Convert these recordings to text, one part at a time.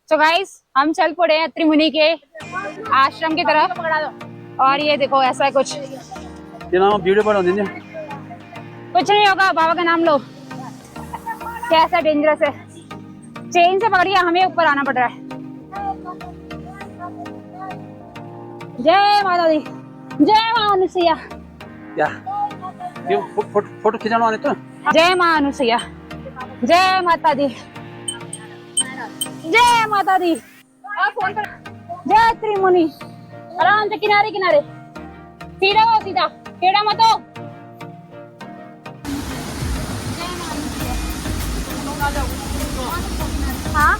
तो गाइस हम चल पड़े हैं अत्रि मुनि के आश्रम की तरफ। और ये देखो ऐसा है कुछ। वीडियो बना दीजिए। कुछ नहीं होगा, बाबा का नाम लो। कैसा डेंजरस है, चेन से पकड़िए, हमें ऊपर आना पड़ रहा है। जय माता दी, जय मां अनुसुईया। क्या फोटो खिंचाना आने तो? जय मां अनुसुईया, जय माता दी, जय माता दी, जय अत्रि मुनि। आराम से किनारे किनारे, सीधा हो, सीधा टेढ़ा मत हो। हाँ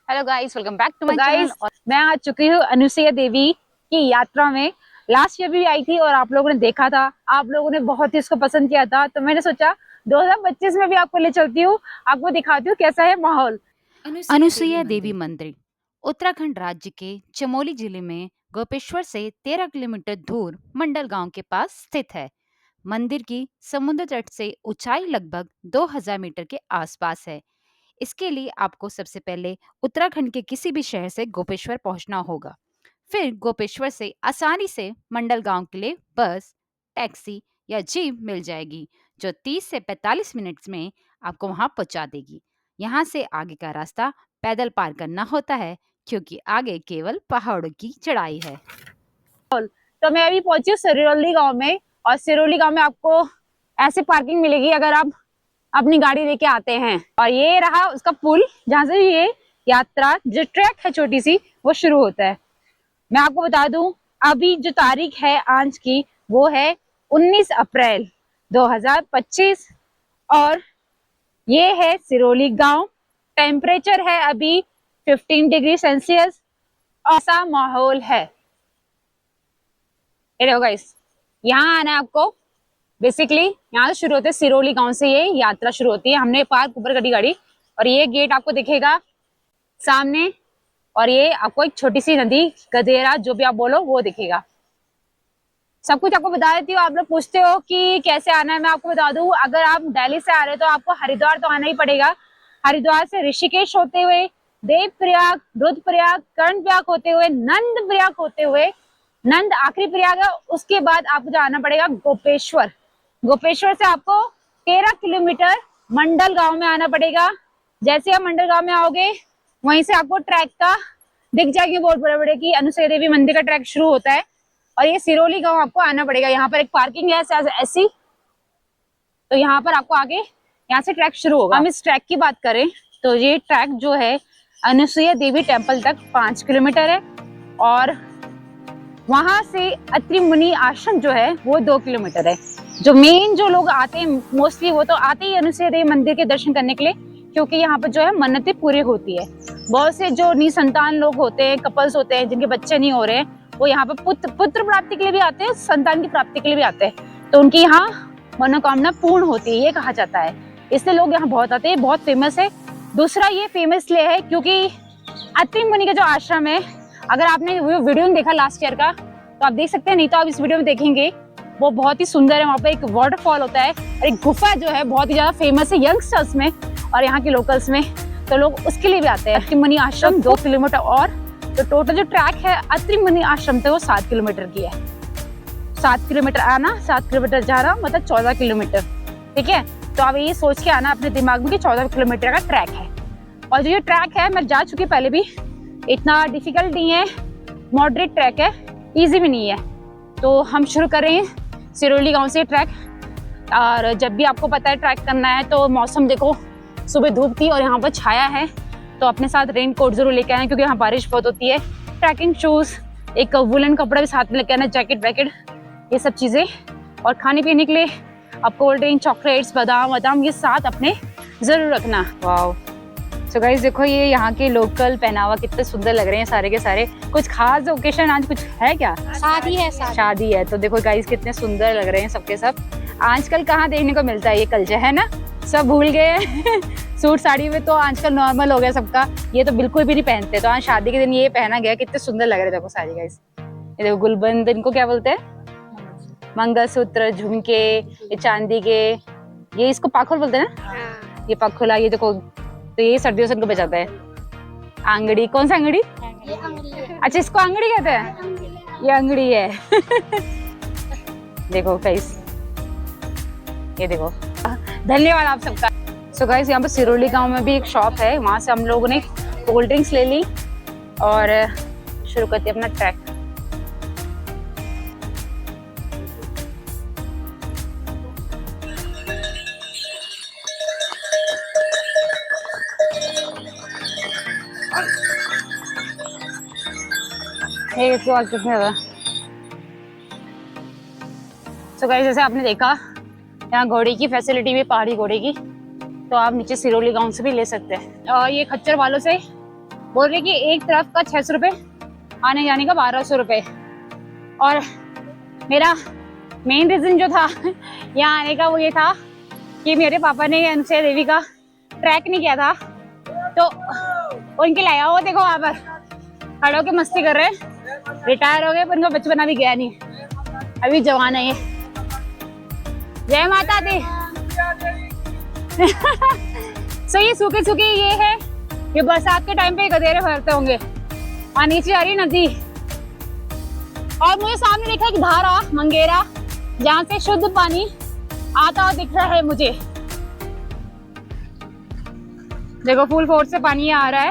hello guys, welcome back to my channel. मैं आ चुकी हूँ अनुसुईया देवी की यात्रा में। लास्ट ईयर भी आई थी और आप लोगों ने देखा था, आप लोगों ने बहुत ही इसको पसंद किया था, तो मैंने सोचा 2025 में भी आपको ले चलती हूँ, आपको दिखाती हूँ कैसा है माहौल। अनुसुईया देवी मंदिर उत्तराखंड राज्य के चमोली जिले में गोपेश्वर से 13 किलोमीटर दूर मंडल गांव के पास स्थित है। मंदिर की समुद्र तट से ऊंचाई लगभग 2000 मीटर के आसपास है। इसके लिए आपको सबसे पहले उत्तराखंड के किसी भी शहर से गोपेश्वर पहुंचना होगा। फिर गोपेश्वर से आसानी से मंडल गांव के लिए बस, टैक्सी या जीप मिल जाएगी, जो 30 से 45 मिनट में आपको वहां पहुंचा देगी। यहाँ से आगे का रास्ता पैदल पार करना होता है, क्योंकि आगे केवल पहाड़ों की चढ़ाई है। तो मैं अभी पहुंची हूँ सिरोली गांव में, और सिरोली गांव में आपको ऐसी पार्किंग मिलेगी अगर आप अपनी गाड़ी लेके आते हैं। और ये रहा उसका पुल, जहाँ से ये यात्रा जो ट्रैक है छोटी सी, वो शुरू होता है। मैं आपको बता दूं, अभी जो तारीख है आज की, वो है 19 अप्रैल 2025 और ये है सिरोली गांव। टेम्परेचर है अभी 15 डिग्री सेल्सियस। ऐसा माहौल है। ये देखो गाइस, यहाँ आना है आपको। बेसिकली यहाँ से शुरू होते हैं, सिरोली गांव से ये यात्रा शुरू होती है। हमने पार्क ऊपर करी गाड़ी, और ये गेट आपको दिखेगा सामने, और ये आपको एक छोटी सी नदी, गधेरा जो भी आप बोलो, वो दिखेगा। सब कुछ आपको बता देती हूँ। आप लोग पूछते हो कि कैसे आना है, मैं आपको बता दूं। अगर आप दिल्ली से आ रहे हो तो आपको हरिद्वार तो आना ही पड़ेगा। हरिद्वार से ऋषिकेश होते हुए, देवप्रयाग, रुद्रप्रयाग, कर्णप्रयाग होते हुए, नंदप्रयाग होते हुए, नंद आखिरी प्रयाग है, उसके बाद आपको जाना पड़ेगा गोपेश्वर। गोपेश्वर से आपको 13 किलोमीटर मंडल गांव में आना पड़ेगा। जैसे आप मंडल गांव में आओगे, वहीं से आपको ट्रैक का दिख जाएगी बोर्ड बड़े बड़े की अनुसुईया देवी मंदिर का ट्रैक शुरू होता है। और ये सिरोली गांव आपको आना पड़ेगा। यहाँ पर एक पार्किंग है ऐसी, तो यहाँ पर आपको आगे यहाँ से ट्रैक शुरू होगा। हम इस ट्रैक की बात करें तो ये ट्रैक जो है अनुसुईया देवी टेम्पल तक 5 किलोमीटर है, और वहां से अत्रि मुनि आश्रम जो है वो 2 किलोमीटर है। जो मेन जो लोग आते हैं मोस्टली, वो तो आते ही अनुसुईया देवी मंदिर के दर्शन करने के लिए, क्योंकि यहाँ पर जो है मन्नतें पूरी होती है। बहुत से जो निसंतान लोग होते हैं, कपल्स होते हैं जिनके बच्चे नहीं हो रहे हैं, वो यहाँ पर पुत्र प्राप्ति के लिए भी आते हैं, संतान की प्राप्ति के लिए भी आते हैं। तो उनकी यहाँ मनोकामना पूर्ण होती है, ये कहा जाता है। इसलिए लोग यहाँ बहुत आते हैं, बहुत फेमस है। दूसरा ये फेमस इसलिए है क्योंकि अत्रि मुनि का जो आश्रम है, अगर आपने वीडियो नहीं देखा लास्ट ईयर का तो आप देख सकते हैं, नहीं तो आप इस वीडियो में देखेंगे। वो बहुत ही सुंदर है। वहाँ पे एक वाटरफॉल होता है, और एक गुफा जो है बहुत ही ज्यादा फेमस है यंगस्टर्स में और यहाँ के लोकल्स में, तो लोग उसके लिए भी आते हैं। अत्रि मुनि आश्रम 2 किलोमीटर, और तो टोटल जो ट्रैक है अत्रि मुनि आश्रम तक वो 7 किलोमीटर की है। 7 किलोमीटर आना, 7 किलोमीटर जाना, मतलब 14 किलोमीटर। ठीक है, तो आप ये सोच के आना अपने दिमाग में कि 14 किलोमीटर का ट्रैक है। और जो ये ट्रैक है, मैं जा चुकी पहले भी, इतना डिफिकल्ट नहीं है, मॉडरेट ट्रैक है, इजी भी नहीं है। तो हम शुरू कर रहे हैं सिरोली गांव से ट्रैक। और जब भी आपको पता है ट्रैक करना है तो मौसम देखो, सुबह धूप थी और यहाँ पर छाया है, तो अपने साथ रेन कोट जरूर लेके आना, क्योंकि यहाँ बारिश बहुत होती है। ट्रैकिंग शूज, एक वुलन कपड़ा भी साथ में लेके आना, जैकेट वैकेट, ये सब चीजें। और खाने पीने के लिए आप कोल्ड ड्रिंक, चॉकलेट्स, बादाम ये साथ अपने जरूर रखना। वाओ, सो गाइस देखो, ये यहाँ के लोकल पहनावा कितने सुंदर लग रहे हैं सारे के सारे। कुछ खास ओकेशन आज कुछ है क्या? शादी है, शादी है। तो देखो गाइस कितने सुंदर लग रहे हैं सबके सब। आजकल कहाँ देखने को मिलता है ये कल्चर, है ना? सब भूल गए सूट साड़ी में तो आजकल नॉर्मल हो गया सबका, ये तो बिल्कुल भी नहीं पहनते। तो आज शादी के दिन ये पहना गया, कितने सुंदर लग रहे हैं। देखो साड़ी गाइस, ये देखो गुलबंद, इनको क्या बोलते हैं? मंगलसूत्र, झुमके, ये चांदी के, ये इसको पाखुर बोलते हैं ना, ये पाखुला, ये देखो, तो ये सर्दियों से इनको बचाता है। आंगड़ी, कौन सा आंगड़ी? अच्छा, इसको आंगड़ी कहते हैं, ये आंगड़ी है। देखो गाइस, ये देखो, धन्यवाद आप सबका। सो गाइस, यहाँ पर सिरोली गांव में भी एक शॉप है, वहां से हम लोगों ने कोल्ड ड्रिंक्स ले ली और शुरू करते अपना ट्रैक। इसके बाद कितने होगा? सो गाइस, जैसे आपने देखा यहाँ घोड़े की फैसिलिटी भी, पहाड़ी घोड़े की, तो आप नीचे सिरोली गांव से भी ले सकते हैं। और ये खच्चर वालों से बोल रहे कि एक तरफ का 600 रुपये, आने जाने का 1200 रुपये। और मेरा मेन रीजन जो था यहाँ आने का वो ये था कि मेरे पापा ने अनुसुईया देवी का ट्रैक नहीं किया था, तो उनके लाया। वो देखो वहाँ पर खड़े होके मस्ती कर रहे हैं, रिटायर हो गए पर उनका बचपना भी गया नहीं, अभी जवान है ये। जय माता दी। सो ये सूखे सूखे ये है, ये बरसात के टाइम पे गधेरे भरते होंगे। और नीचे आ रही नदी, और मुझे सामने दिखा एक धारा मंगेरा, जहाँ से शुद्ध पानी आता हुआ दिख रहा है मुझे। देखो फुल फोर्स से पानी आ रहा है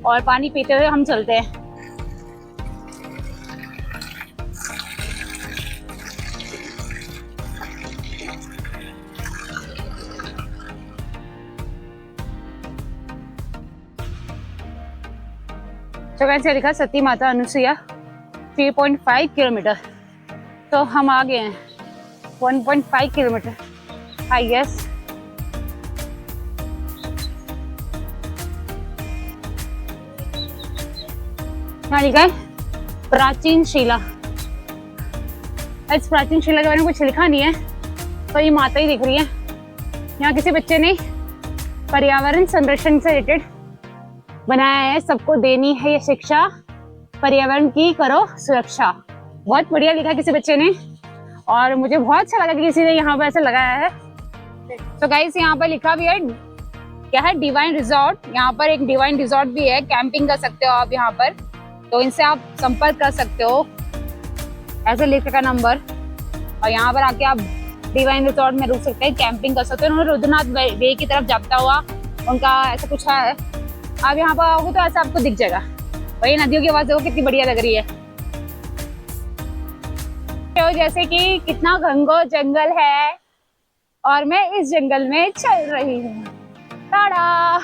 और पानी पीते हुए हम चलते हैं। जगह से लिखा सती माता अनुसुईया 3.5 किलोमीटर, तो हम आ गए हैं 1.5 किलोमीटर आई गेस। यहाँ लिखा है प्राचीन शिला। इस प्राचीन शिला के बारे में कुछ लिखा नहीं है, तो ये माता ही दिख रही है। यहाँ किसी बच्चे ने पर्यावरण संरक्षण से रिलेटेड बनाया है, सबको देनी है ये शिक्षा, पर्यावरण की करो सुरक्षा। बहुत बढ़िया लिखा किसी बच्चे ने, और मुझे बहुत अच्छा लगा कि किसी ने यहाँ पर ऐसा लगाया है। तो गाइस, यहाँ पर लिखा भी है, क्या है, डिवाइन रिजॉर्ट। यहाँ पर एक डिवाइन रिजॉर्ट भी है, कैंपिंग कर सकते हो आप यहाँ पर, तो इनसे आप संपर्क कर सकते हो, ऐसे लिख का नंबर। और यहाँ पर आके आप डिवाइन रिजॉर्ट में रुक सकते हैं, कैंपिंग कर सकते हो। उन्होंने रुद्रनाथ वे की तरफ जाता हुआ उनका ऐसा कुछ है। आप यहाँ पर आओगे तो ऐसा आपको दिख जाएगा। वही नदियों की आवाज देखो कितनी बढ़िया लग रही है, तो जैसे कि कितना घंघोर जंगल है और मैं इस जंगल में चल रही हूँ, टाड़ा।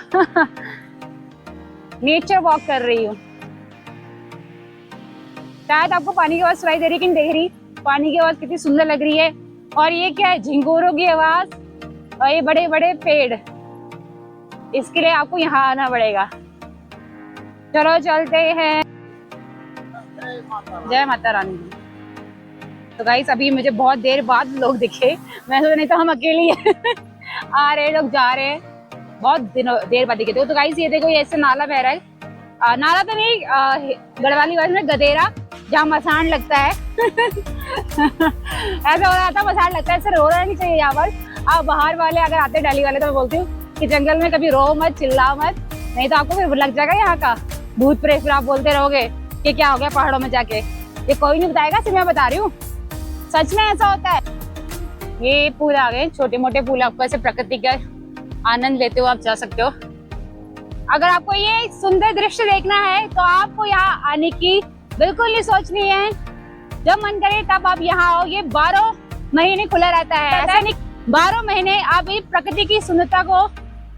नेचर वॉक कर रही हूँ। शायद आपको पानी की आवाज सुनाई दे रही है कि नहीं देख रही, पानी की आवाज कितनी सुंदर लग रही है। और ये क्या है, झिंगुरों की आवाज, और ये बड़े बड़े पेड़, इसके लिए आपको यहाँ आना पड़ेगा। चलो चलते हैं। जय माता रानी। तो गाइस, अभी मुझे बहुत देर बाद लोग दिखे, मैं सोचा नहीं तो हम अकेले ही आ रहे लोग जा रहे हैं, बहुत देर बाद दिखे। तो गाइस, ये देखो, ये ऐसे नाला बह रहा है, नाला तो नहीं, गढ़वाली भाषा में गदेरा, जहाँ मसान लगता है। ऐसा हो रहा था, मसान लगता है, ऐसे रो रहा नहीं चाहिए यहाँ पर। आप बाहर वाले अगर आते दिल्ली वाले, तो मैं बोलती हूँ कि जंगल में कभी रो मत, चिल्लाओ मत, नहीं तो आपको फिर लग जाएगा यहाँ का भूत प्रेत, फिर आप बोलते रहोगे कि क्या हो गया पहाड़ों में जाके। ये कोई नहीं बताएगा, सिर्फ मैं बता रही हूँ, सच में ऐसा होता है। ये पुल आ गए, छोटे मोटे पुल, आपको ऐसे प्रकृति का आनंद लेते हुए आप जा सकते हो। अगर आपको ये सुंदर दृश्य देखना है तो आपको यहाँ आने की बिल्कुल नहीं सोचनी है, जब मन करे तब आप यहाँ आओ। ये 12 महीने खुला रहता है, ऐसा नहीं, 12 महीने आप ये प्रकृति की सुंदरता को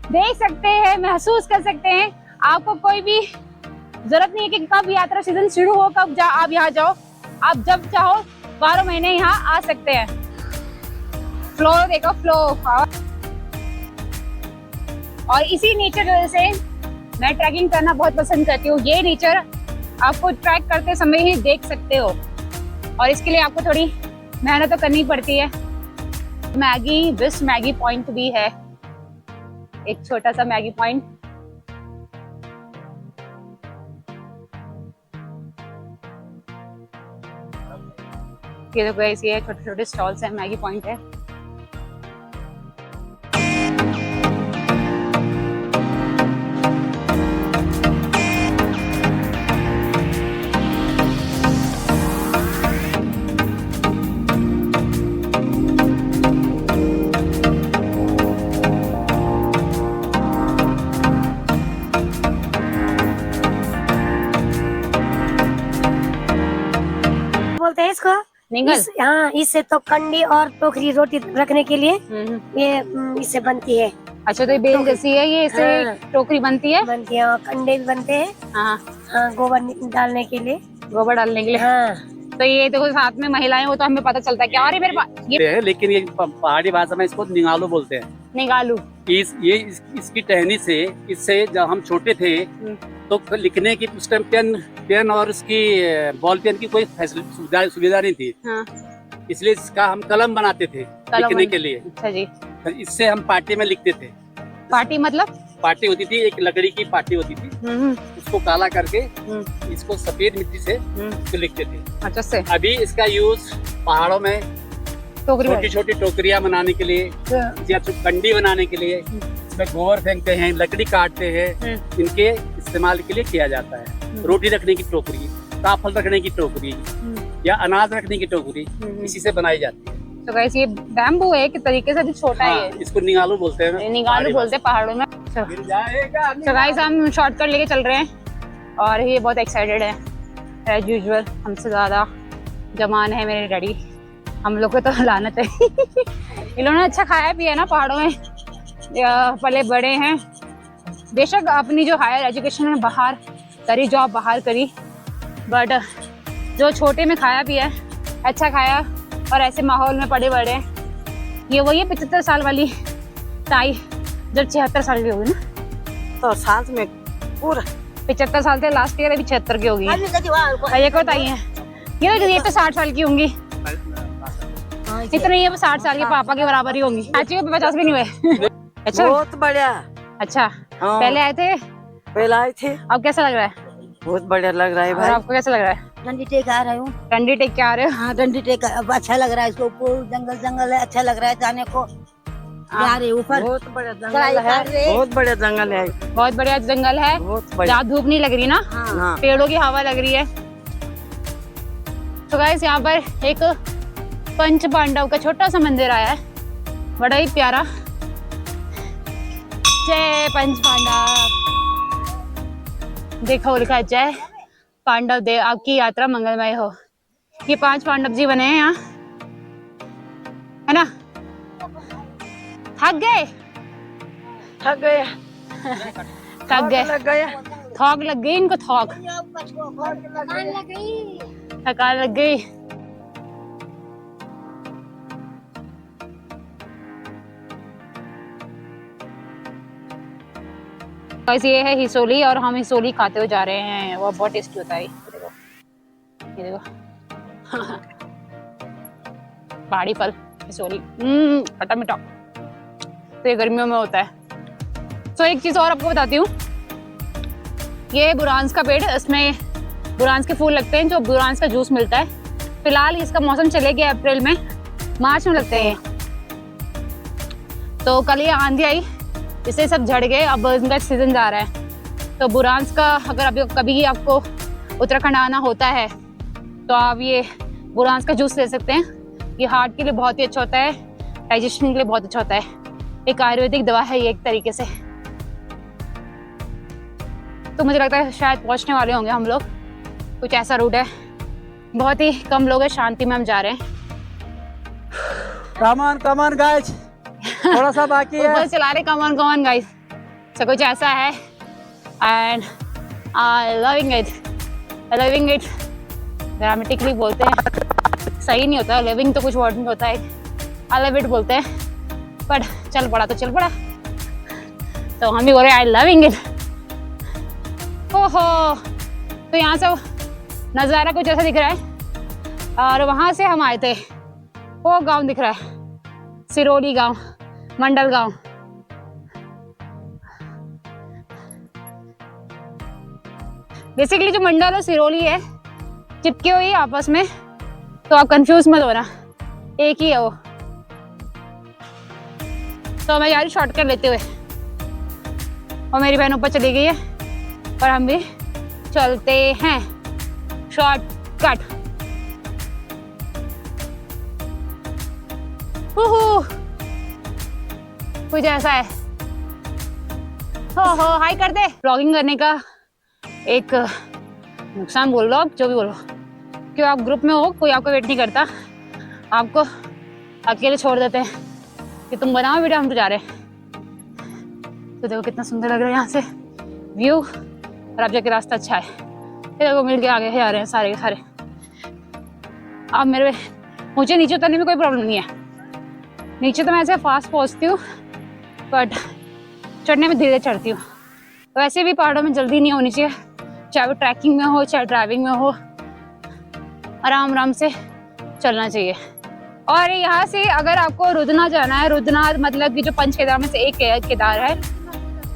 देख सकते हैं, महसूस कर सकते हैं। आपको कोई भी जरूरत नहीं है कि कब यात्रा सीजन शुरू हो, कब आप यहाँ जाओ, आप जब चाहो 12 महीने यहाँ आ सकते हैं। फ्लो देखो, फ्लो। और इसी नेचर की वजह से मैं ट्रैकिंग करना बहुत पसंद करती हूँ। ये नेचर आपको ट्रैक करते समय ही देख सकते हो, और इसके लिए आपको थोड़ी मेहनत तो करनी पड़ती है। विश मैगी पॉइंट भी है, एक छोटा सा मैगी पॉइंट। ये देखो ऐसी है, छोटे छोटे स्टॉल्स है, मैगी पॉइंट है। बोलते हैं इसको निगल। हाँ, इससे तो कंडी और टोकरी रोटी रखने के लिए ये इससे बनती है। अच्छा, तो ये बेल जैसी है, ये इससे हाँ। टोकरी बनती है। बनती है और कंडे भी बनते हैं। हाँ, हाँ, गोबर डालने के लिए। गोबर डालने के लिए। हाँ, तो ये देखो साथ में महिलाएं हो तो हमें पता चलता है क्या। और ये मेरे पास ये है, लेकिन ये पहाड़ी भाषा में इसको निगालू बोलते हैं। निगालू। इसकी टहनी से, इससे जब हम छोटे थे तो लिखने की उस टाइम पेन और उसकी बॉल पेन की कोई सुविधा नहीं थी। हाँ, इसलिए इसका हम कलम बनाते थे लिखने के लिए। अच्छा जी। इससे हम पार्टी में लिखते थे। पार्टी मतलब? पार्टी होती थी, एक लकड़ी की पार्टी होती थी, उसको काला करके इसको सफेद मिट्टी से इसको लिखते थे। अच्छा से। अभी इसका यूज पहाड़ों में टोकरी छोटी छोटी टोकरियां बनाने के लिए या कंडी बनाने के लिए, इसमें गोबर फेंकते हैं, लकड़ी काटते हैं, इनके इस्तेमाल के लिए किया जाता है। रोटी रखने की टोकरी, काफल रखने की टोकरी या अनाज रखने की टोकरी इसी से बनाई जाती है। तो गाइस ये बैम्बू है, एक तरीके से भी छोटा हाँ, है। इसको निगालू बोलते हैं। निगालू बोलते हैं पहाड़ों में। तो गाइस हम शॉर्टकट लेके चल रहे हैं और ये बहुत एक्साइटेड है एज यूजुअल। हमसे ज्यादा जवान है मेरे डैडी, हम लोग को तो लानत है। इन्होंने अच्छा खाया पिया ना पहाड़ों में, पले बड़े हैं। बेशक अपनी जो हायर एजुकेशन में बाहर करी, जॉब बाहर करी, बट जो छोटे में खाया पिया, अच्छा खाया और ऐसे माहौल में पड़े बड़े। ये वही है 75 साल वाली ताई जब 76 साल की होगी ना, तो साथ में पूरा 75 साल थे लास्ट ईयर, अभी 76 की होगी। ये को ताई है, ये तो 60 साल की होंगी। इतने ही 60 साल के पापा के बराबर ही होंगी। एक्चुअली 50 भी नहीं हुए। अच्छा, बहुत बढ़िया। अच्छा, हाँ। पहले आए थे, पहले आए थे, अब कैसा लग रहा है? बहुत बढ़िया लग रहा है और भाई। आपको कैसा लग रहा है? डंडी टेक आ रही हूँ। डंडी टेक के आ रहे हो? हाँ, डंडी टेक अब अच्छा लग रहा है। इसको ऊपर जंगल जंगल है, अच्छा लग रहा है जाने को। जा रहे ऊपर, बहुत बढ़िया चढ़ाई जंगल कर रहे। है। बहुत बढ़िया जंगल है। बहुत बढ़िया जंगल है, बहुत बढ़िया। जहाँ धूप नहीं लग रही ना, हाँ। पेड़ों की हवा लग रही है। तो गाइस यहाँ पर एक पंच पांडव का छोटा सा मंदिर आया है, बड़ा ही प्यारा। जय पंच पांडव। देखो लिखा है जय पांडव देव, आपकी यात्रा मंगलमय हो। ये 5 पांडव जी बने हैं यहाँ, है ना? थक गए? थक गए। थक गए, लग गया। थक लग गई इनको, थक थकान लग गई। गाइस ये है हिसोली और हम हिसोली खाते हुए जा रहे हैं, वो बहुत टेस्टी होता है। ये देखो पहाड़ी फल हिसोली, खट्टा मीठा, तो ये गर्मियों में होता है। तो एक चीज और आपको बताती हूँ, ये बुरांस का पेड़, इसमें बुरांस के फूल लगते हैं, जो बुरांस का जूस मिलता है। फिलहाल इसका मौसम चले गया अप्रैल में, मार्च में लगते हैं। तो कल ये आंधी आई, इससे सब झड़ गए, अब इनका सीजन जा रहा है। तो बुरांस का अगर अभी कभी आपको उत्तराखंड आना होता है तो आप ये बुरांस का जूस ले सकते हैं। ये हार्ट के लिए बहुत ही अच्छा होता है, डाइजेशन के लिए बहुत अच्छा होता है। एक आयुर्वेदिक दवा है ये एक तरीके से। तो मुझे लगता है शायद पहुंचने वाले होंगे हम लोग, कुछ ऐसा रूट है। बहुत ही कम लोग हैं, शांति में हम जा रहे हैं। कमान गाइस, थोड़ा सा बाकी है। ऊपर चला रहे कमान गाइस, सब कुछ ऐसा है and I loving it. Grammatically बोलते हैं, सही नहीं होता, लिविंग तो कुछ वर्ड में होता है, आई लव इट बोलते हैं, पर चल पड़ा तो चल पड़ा, तो हम भी बोल रहे आई लविंग इट। ओहो, तो यहाँ से नज़ारा कुछ ऐसा दिख रहा है और वहाँ से हम आए थे, वो गांव दिख रहा है, सिरोली गांव, मंडल गांव। बेसिकली जो मंडल और सिरोली है चिपके हुई आपस में, तो आप कंफ्यूज मत होना, एक ही है वो। तो मैं यार शॉर्टकट लेते हुए, और मेरी बहन ऊपर चली गई है और हम भी चलते हैं शॉर्टकट। कुछ ऐसा है। हो हाई कर दे। ब्लॉगिंग करने का एक नुकसान बोल लो, आप जो भी बोलो, क्यों आप ग्रुप में हो, कोई आपको वेट नहीं करता, आपको अकेले छोड़ देते हैं कि तुम बनाओ वीडियो, हम तो जा रहे हैं। तो देखो कितना सुंदर लग रहा है यहाँ से व्यू, और आप जाके रास्ता अच्छा है। ये देखो मिल के आगे जा रहे हैं सारे के सारे। अब मुझे नीचे उतरने में कोई प्रॉब्लम नहीं है, नीचे तो मैं ऐसे फास्ट पहुँचती हूँ, बट चढ़ने में धीरे चढ़ती हूँ। तो ऐसे भी पहाड़ों में जल्दी नहीं होनी चाहिए, चाहे वो ट्रैकिंग में हो चाहे ड्राइविंग में हो, आराम आराम से चलना चाहिए। और यहाँ से अगर आपको रुद्रनाथ जाना है, रुद्रनाथ मतलब कि जो पंच केदार में से एक केदार है,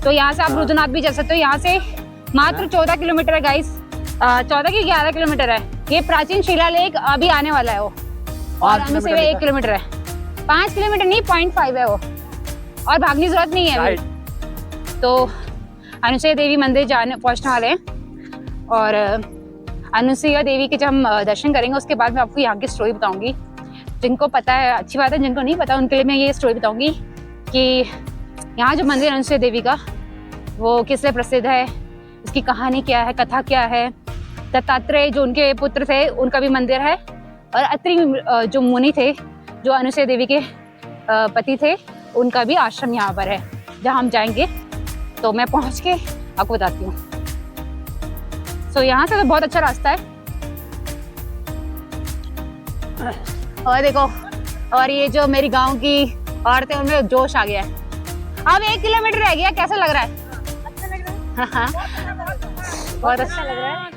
तो यहाँ से आप रुद्रनाथ भी जा सकते हो। यहाँ से मात्र 14 किलोमीटर है गाइस, 14 की 11 किलोमीटर है। ये प्राचीन शिलालेख अभी आने वाला है वो, और हमें से 1 किलोमीटर है, 5 किलोमीटर नहीं 0.5 है वो, और भागने की जरूरत नहीं है अभी। तो अनुसुईया देवी मंदिर पहुंचने वाले हैं, और अनुसुईया देवी के जब हम दर्शन करेंगे उसके बाद मैं आपको यहाँ की स्टोरी बताऊंगी। जिनको पता है अच्छी बात है, जिनको नहीं पता उनके लिए मैं ये स्टोरी बताऊंगी कि यहाँ जो मंदिर अनुसुईया देवी का वो किस लिए प्रसिद्ध है, इसकी कहानी क्या है, कथा क्या है। दत्तात्रेय जो उनके पुत्र थे उनका भी मंदिर है, और अत्रि जो मुनि थे जो अनुसुईया देवी के पति थे, उनका भी आश्रम यहाँ पर है जहाँ हम जाएंगे। तो मैं पहुँच के आपको बताती हूँ। तो यहाँ से तो बहुत अच्छा रास्ता है, और देखो, और ये जो मेरी गांव की औरतें उनमें जोश आ गया है। अब 1 किलोमीटर रह गया, कैसा लग रहा है? अच्छा लग रहा है। बहुत अच्छा लग रहा है।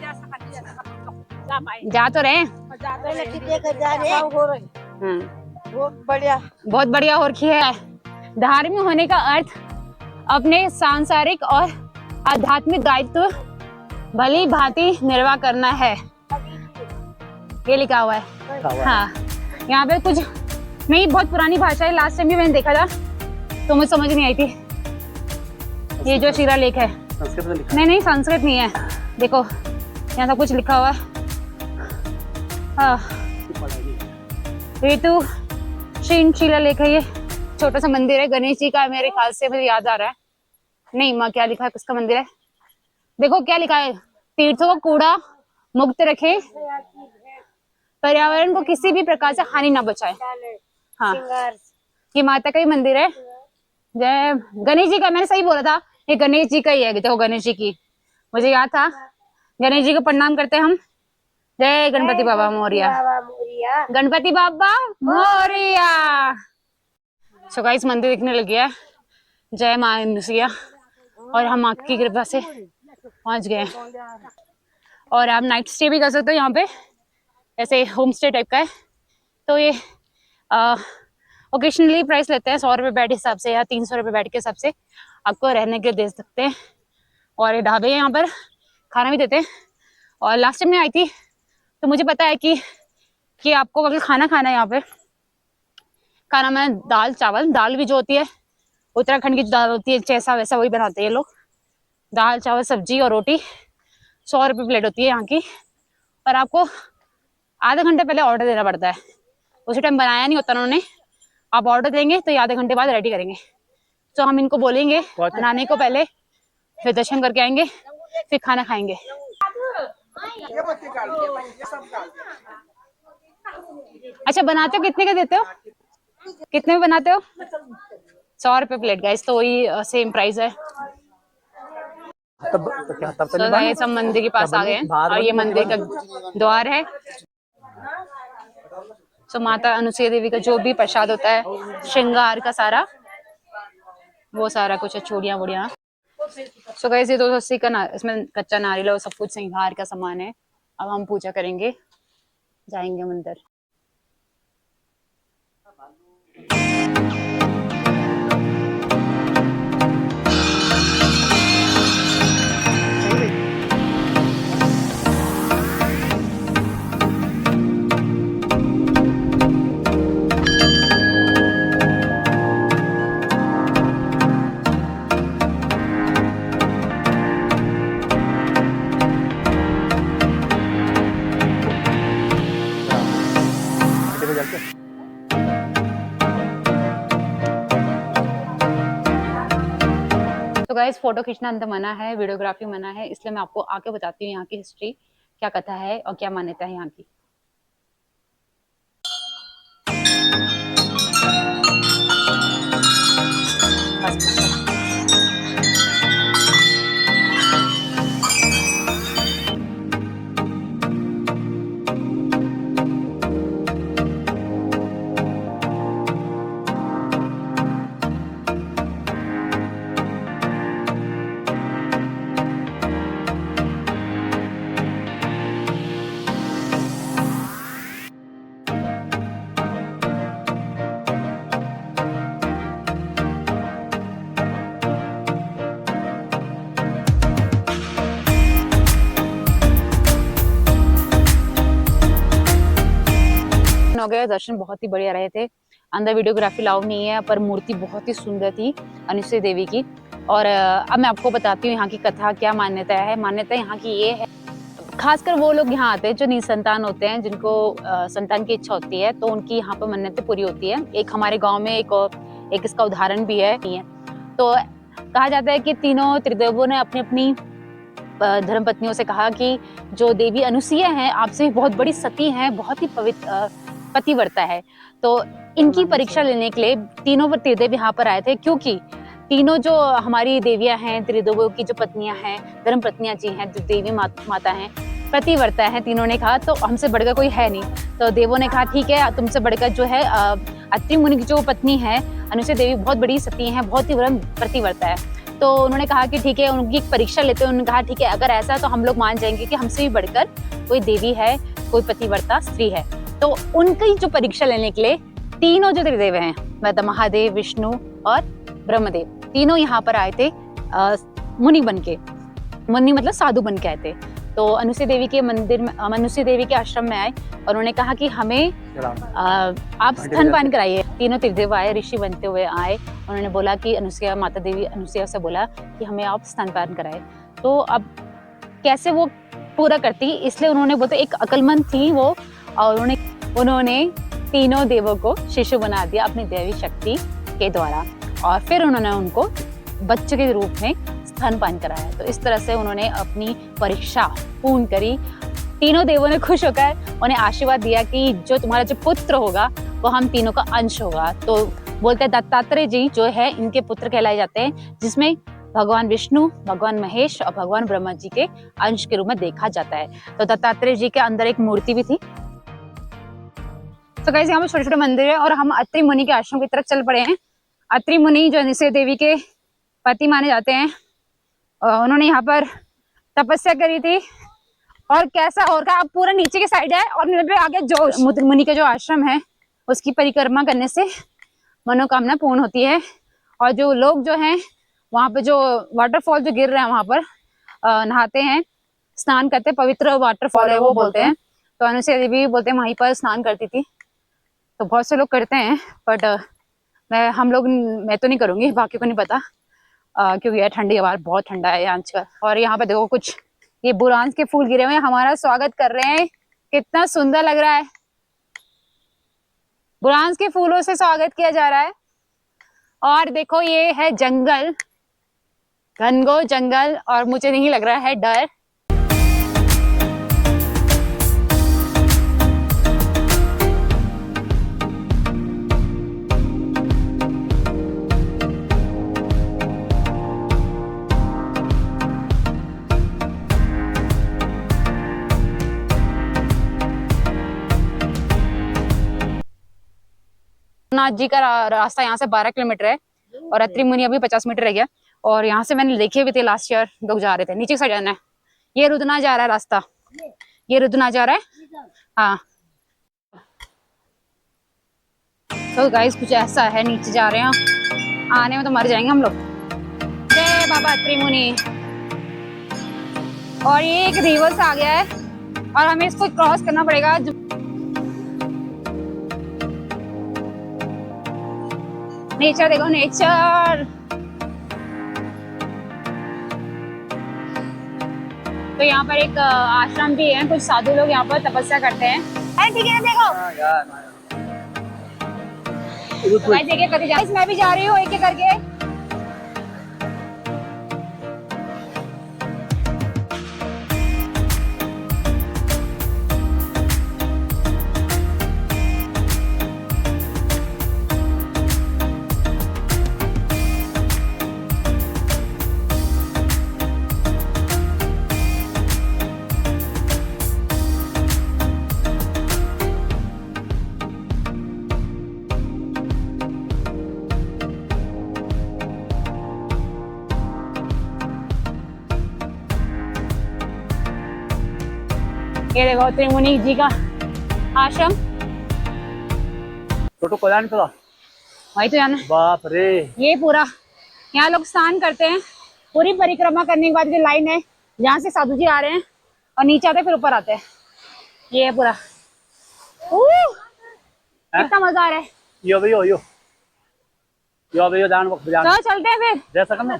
जा तो रहे हैं, बहुत बढ़िया हो रखी है। धार्मिक होने का अर्थ अपने सांसारिक और आध्यात्मिक दायित्व भली भांति निर्वाह करना है, ये लिखा हुआ है। हाँ, यहाँ पे कुछ नहीं, बहुत पुरानी भाषा है। लास्ट टाइम भी मैंने देखा था तो मुझे समझ नहीं आई थी। ये जो शिलालेख है, नहीं संस्कृत नहीं है, देखो यहाँ सब कुछ लिखा हुआ है। ऋतु श्रीन शिलालेख है। ये छोटा सा मंदिर है, गणेश जी का है मेरे ख्याल से, मुझे याद आ रहा है। नहीं माँ, क्या लिखा है, किसका मंदिर है? देखो क्या लिखा है, तीर्थों को कूड़ा मुक्त रखे, पर्यावरण को किसी भी प्रकार से हानि ना पहुंचाए। हाँ, ये माता का ही मंदिर है। जय गणेश जी का, मैंने सही बोला था, ये गणेश जी का ही है। देखो गणेश जी की, मुझे याद था। गणेश जी को प्रणाम करते हैं हम। जय गणपति बाबा मोरिया, गणपति बाबा मोरिया। सो गाइस, मंदिर दिखने लग गया है। जय मां अनुसुईया, और हम मां की कृपा से पहुंच गए हैं। और आप नाइट स्टे भी कर सकते हो यहाँ पे, ऐसे होम स्टे टाइप का है। तो ये ओकेशनली प्राइस लेते हैं 100 रुपये बेड हिसाब से, या 300 रुपये बेड के हिसाब से आपको रहने के लिए दे सकते हैं। और ये ढाबे यहाँ पर खाना भी देते हैं। और लास्ट टाइम मैं आई थी तो मुझे पता है कि आपको अगर खाना है यहाँ पे, खाना में दाल चावल, दाल भी जो होती है उत्तराखंड की दाल होती है, जैसा वैसा वही बनाते हैं ये लोग। दाल चावल सब्जी और रोटी 100 रुपये प्लेट होती है यहाँ की। और आपको आधे घंटे पहले ऑर्डर देना पड़ता है, उसी टाइम बनाया नहीं होता उन्होंने। आप ऑर्डर देंगे तो आधे घंटे बाद रेडी करेंगे। तो हम इनको बोलेंगे बनाने को पहले, फिर दर्शन करके आएंगे, फिर खाना खाएंगे। अच्छा, बनाते हो कितने का देते हो, कितने में बनाते हो? 100 रुपये प्लेट गाइस, तो वही सेम प्राइस है। तब तो गाइस हम मंदिर के पास आ गए हैं, और ये मंदिर का द्वार है। तो माता अनुसुईया देवी का जो भी प्रसाद होता है, श्रृंगार का सारा, वो सारा कुछ है, चूड़ियां वुड़ियां। सो गाइस, ये 280 का इसमें कच्चा नारियल और सब कुछ श्रृंगार का सामान है। अब हम पूजा करेंगे, जाएंगे मंदिर। तो गाइस फोटो खींचना अंदर मना है, वीडियोग्राफी मना है, इसलिए मैं आपको आके बताती हूँ यहाँ की हिस्ट्री, क्या कथा है और क्या मान्यता है यहाँ की। हो गए, दर्शन बहुत ही बढ़िया रहे थे। अंदर वीडियोग्राफी अलाउ नहीं है, पर मूर्ति बहुत ही सुंदर थी अनुसुईया देवी की। और अब मैं आपको बताती हूँ यहाँ की कथा, क्या मान्यता है। मान्यता यहाँ की ये है, खासकर वो लोग यहाँ आते हैं जो निसंतान होते हैं, जिनको संतान की इच्छा होती है, तो उनकी यहाँ पर मन्नतें पूरी होती है। एक हमारे गाँव में एक इसका उदाहरण भी है। तो कहा जाता है कि तीनों त्रिदेवों ने अपनी अपनी धर्म पत्नियों से कहा कि जो देवी अनुसुईया हैं आपसे भी बहुत बड़ी सती हैं, बहुत ही पवित्र पतिव्रता है, तो इनकी परीक्षा लेने के लिए तीनों त्रिदेव यहाँ पर आए थे। क्योंकि तीनों जो हमारी देवियां हैं, त्रिदेवों की जो पत्नियां हैं, धर्म पत्नियां जी हैं, जो देवी माता हैं, पतिव्रता हैं, तीनों ने कहा तो हमसे बढ़कर कोई है नहीं। तो देवों ने कहा ठीक है, तुमसे बढ़कर जो है अत्रि मुनि की जो पत्नी है अनुसुईया देवी बहुत बड़ी सती हैं, बहुत ही पतिव्रता है। तो उन्होंने कहा कि ठीक है, उनकी एक परीक्षा लेते हैं। उन्होंने कहा ठीक है, अगर ऐसा है तो हम लोग मान जाएंगे कि हमसे भी बढ़कर कोई देवी है, कोई पतिव्रता स्त्री है। तो उनकी जो परीक्षा लेने के लिए तीनों जो त्रिदेव हैं, मतलब महादेव, विष्णु और ब्रह्मदेव, तीनों यहाँ पर आए थे मुनि बन के। मुनि मतलब साधु बन के आए थे। तो अनुसुईया देवी के मंदिर में, अनुसुईया देवी के आश्रम में आए और उन्होंने कहा कि हमें आप स्तनपान कराइए। तीनों त्रिदेव आए, ऋषि बनते हुए आए। उन्होंने बोला कि अनुसुईया माता देवी अनुसुईया से बोला कि हमें आप स्तनपान कराए। तो अब कैसे वो पूरा करती, इसलिए उन्होंने बोलते एक अकलमंद थी वो, और उन्होंने तीनों देवों को शिशु बना दिया अपनी दैवी शक्ति के द्वारा, और फिर उन्होंने उनको बच्चे के रूप में स्तनपान कराया। तो इस तरह से उन्होंने अपनी परीक्षा पूर्ण करी। तीनों देवों ने खुश होकर उन्हें आशीर्वाद दिया कि जो तुम्हारा जो पुत्र होगा वो हम तीनों का अंश होगा। तो बोलते हैं दत्तात्रेय जी जो है इनके पुत्र कहलाए जाते हैं, जिसमें भगवान विष्णु, भगवान महेश और भगवान ब्रह्मा जी के अंश के रूप में देखा जाता है। तो दत्तात्रेय जी के अंदर एक मूर्ति भी थी। तो गाइस यहाँ पे छोटे छोटे मंदिर है और हम अत्रि मुनि के आश्रम की तरफ चल पड़े हैं। अत्रि मुनि जो अनुसुईया देवी के पति माने जाते हैं, उन्होंने यहाँ पर तपस्या करी थी। और कैसा और का अब पूरा नीचे की साइड है, और मेरे पे आगे जो मुनि का जो आश्रम है उसकी परिक्रमा करने से मनोकामना पूर्ण होती है। और जो लोग जो हैं वहाँ पे जो वाटरफॉल जो गिर रहा है वहाँ पर नहाते हैं, स्नान करते हैं, पवित्र वाटरफॉल है वो बोलते हैं। तो अनुसुईया देवी बोलते हैं वहीं पर स्नान करती थी। तो बहुत से लोग करते हैं, बट मैं तो नहीं करूँगी, बाकी को नहीं पता, क्योंकि यार ठंडी हवा, बहुत ठंडा है आजकल। और यहाँ पे देखो कुछ ये बुरांस के फूल गिरे हुए हैं, हमारा स्वागत कर रहे हैं। कितना सुंदर लग रहा है, बुरांस के फूलों से स्वागत किया जा रहा है। और देखो ये है जंगल, घनघोर जंगल, और मुझे नहीं लग रहा है डर। नाथ जी का रास्ता यहाँ से 12 किलोमीटर है, और अत्रि मुनि अभी 50 मीटर रह गया। और यहाँ से मैंने देखे भी थे, लास्ट ईयर लोग जा रहे थे। नीचे से जाना है, ये रुदना जा रहा है रास्ता, ये रुदना जा रहा है। हाँ तो गाइस कुछ ऐसा है, नीचे जा रहे हैं, आने में तो मर जाएंगे हम लोग। जय बाबा अत्रि मुनि। और ये एक रिवर आ गया है और हमें इसको क्रॉस करना पड़ेगा। नेचर देखो, नेचर। तो यहाँ पर एक आश्रम भी है, कुछ साधु लोग यहाँ पर तपस्या करते हैं। अरे ठीक है, देखो देखिए कभी मैं भी जा रही हूँ एक एक करके। ये देखो त्रिमुनि जी का आश्रम। छोटू को जाने तो वही तो जाना। बाप रे, ये पूरा यहाँ लोग स्नान करते हैं, पूरी परिक्रमा करने के बाद जो लाइन है जहाँ से साधु जी आ रहे हैं और नीचे आते हैं फिर ऊपर आते हैं। ये है पूरा। कितना मजा आ रहा है। यो भैया जान चलो चलते हैं फिर। जैसा करना।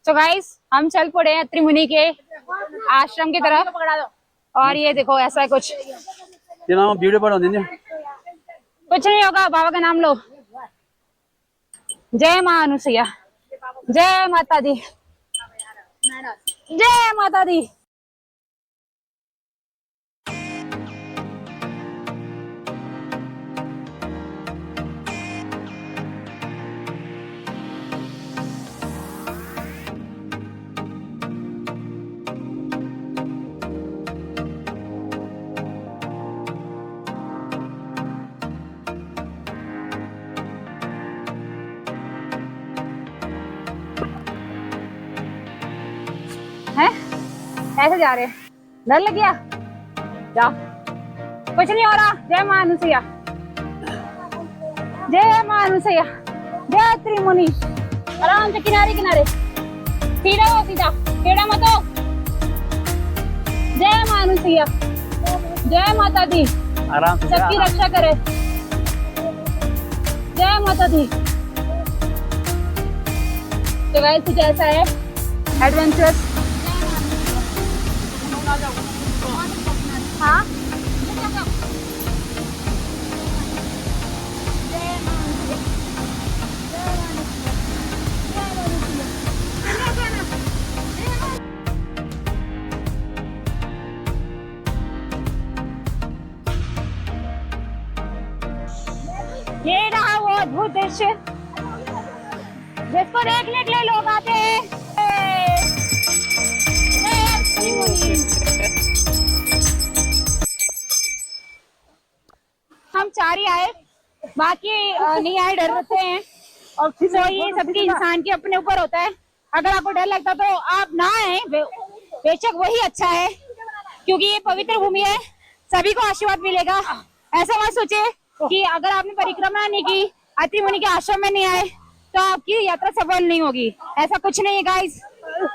तो गाइस हम चल पड़े हैं त्रिमुनि के आश्रम की तरफ। और ये देखो ऐसा है कुछ। वीडियो पर कुछ नहीं होगा, बाबा का नाम लो। जय माँ अनुसुईया, जय माता दी, जय माता दी। हैं? ऐसे जा रहे हैं, डर लग गया? जाओ, कुछ नहीं हो रहा। जय माँ अनुसुईया, जय माँ अनुसुईया, जय त्रिमुनि। आराम से किनारे किनारे, सीधा हो सीधा, टेढ़ा मत हो। जय माँ अनुसुईया, जय माता दी, आराम से सबकी रक्षा करे। जय माता दी। तो गाइस कुछ ऐसा है एडवेंचरस। हाँ ये रहा वो अद्भुत दृश्य जिसको देखने के लिए लोग आते हैं। हम चार ही आए, बाकी नहीं आए, डर रहे हैं। और तो ये सबकी इंसान के अपने ऊपर होता है। अगर आपको डर लगता तो आप ना आए, बेशक वही अच्छा है, क्योंकि ये पवित्र भूमि है, सभी को आशीर्वाद मिलेगा। ऐसा मत सोचे कि अगर आपने परिक्रमा नहीं की, त्रिमुनि के आश्रम में नहीं आए तो आपकी यात्रा सफल नहीं होगी। ऐसा कुछ नहीं है गाइस।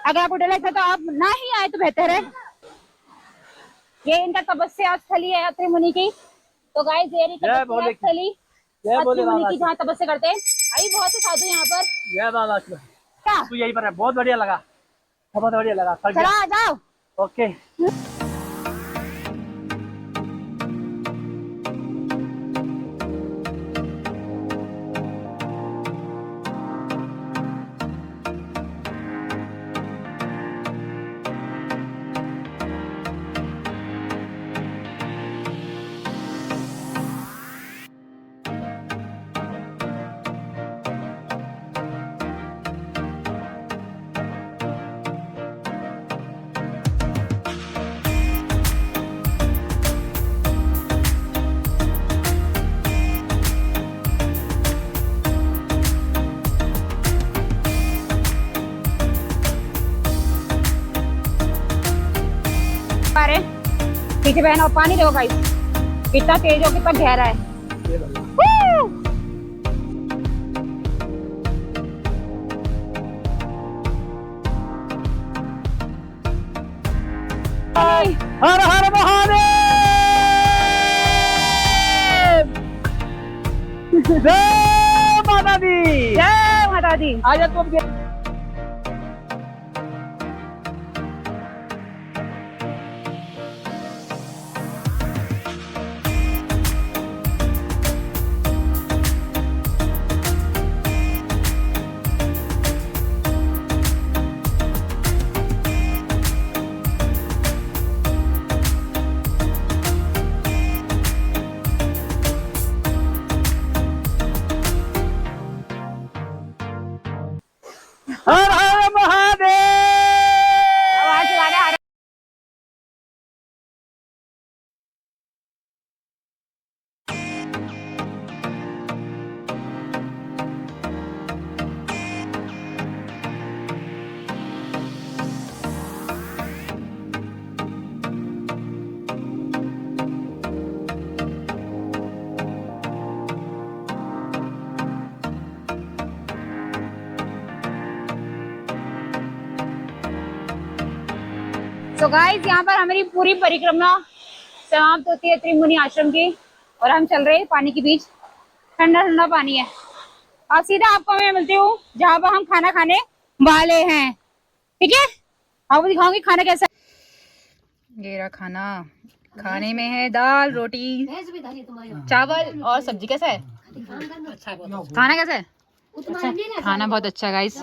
अगर आपको डर लगता तो आप ना ही आए तो बेहतर है। ये इनका तपस्या स्थली है त्रिमुनि की। तो गाइस ये रही तपस्या स्थली त्रिमुनि की, जहाँ तपस्या करते हैं। आई बहुत से साधु यहाँ पर। जय बाबा, क्या तू यही पर है, बहुत बढ़िया लगा, बहुत बढ़िया लगा। चला आ जाओ। ओके। पीछे बहन और पानी देखो गाइस, कितना तेज हो, कितना गहरा है। हर हर महादेव। जय माता दी, जय माता दी। आज तुम तो गाइस यहाँ पर हमारी पूरी परिक्रमा समाप्त होती है त्रिमुनि आश्रम की और हम चल रहे हैं पानी के बीच। ठंडा ठंडा पानी है। अब सीधा आपको मैं मिलती हूँ जहाँ पर हम खाना खाने वाले हैं। ठीक है, आपको दिखाऊंगी खाना कैसा है। ये रहा खाना, खाने में है दाल रोटी चावल और सब्जी। कैसा है खाना? कैसा है खाना? बहुत अच्छा गाइस।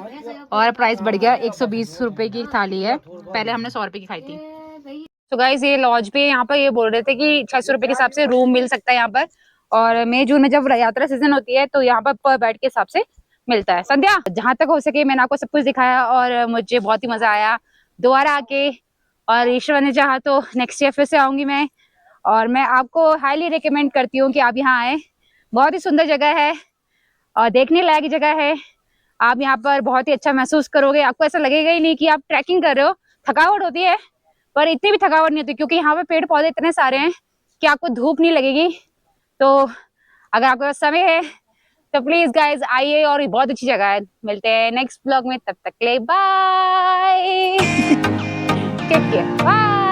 और प्राइस बढ़ गया, 120 रुपए की थाली है, पहले हमने 100 रुपए की खाई थी। तो गाइस ये लॉज पे यहाँ पर ये बोल रहे थे कि 600 रुपए के हिसाब से रूम मिल सकता है यहाँ पर। और मई जून में जब यात्रा सीजन होती है तो यहाँ पर बेड के हिसाब से मिलता है। संध्या, जहाँ तक हो सके मैंने आपको सब कुछ दिखाया और मुझे बहुत ही मजा आया दोबारा आके। और ईश्वर ने चाहा तो नेक्स्ट ईयर फिर से आऊंगी मैं। और मैं आपको हाईली रिकमेंड करती हूँ कि आप यहाँ आए। बहुत ही सुंदर जगह है और देखने लायक जगह है। आप यहाँ पर बहुत ही अच्छा महसूस करोगे। आपको ऐसा लगेगा ही नहीं कि आप ट्रैकिंग कर रहे हो। थकावट होती है पर इतनी भी थकावट नहीं होती क्योंकि यहाँ पे पेड़ पौधे इतने सारे हैं कि आपको धूप नहीं लगेगी। तो अगर आपके पास समय है तो प्लीज गाइज आइए और ये बहुत अच्छी जगह है। मिलते हैं नेक्स्ट ब्लॉग में, तब तक के लिए बाय। Take care, bye.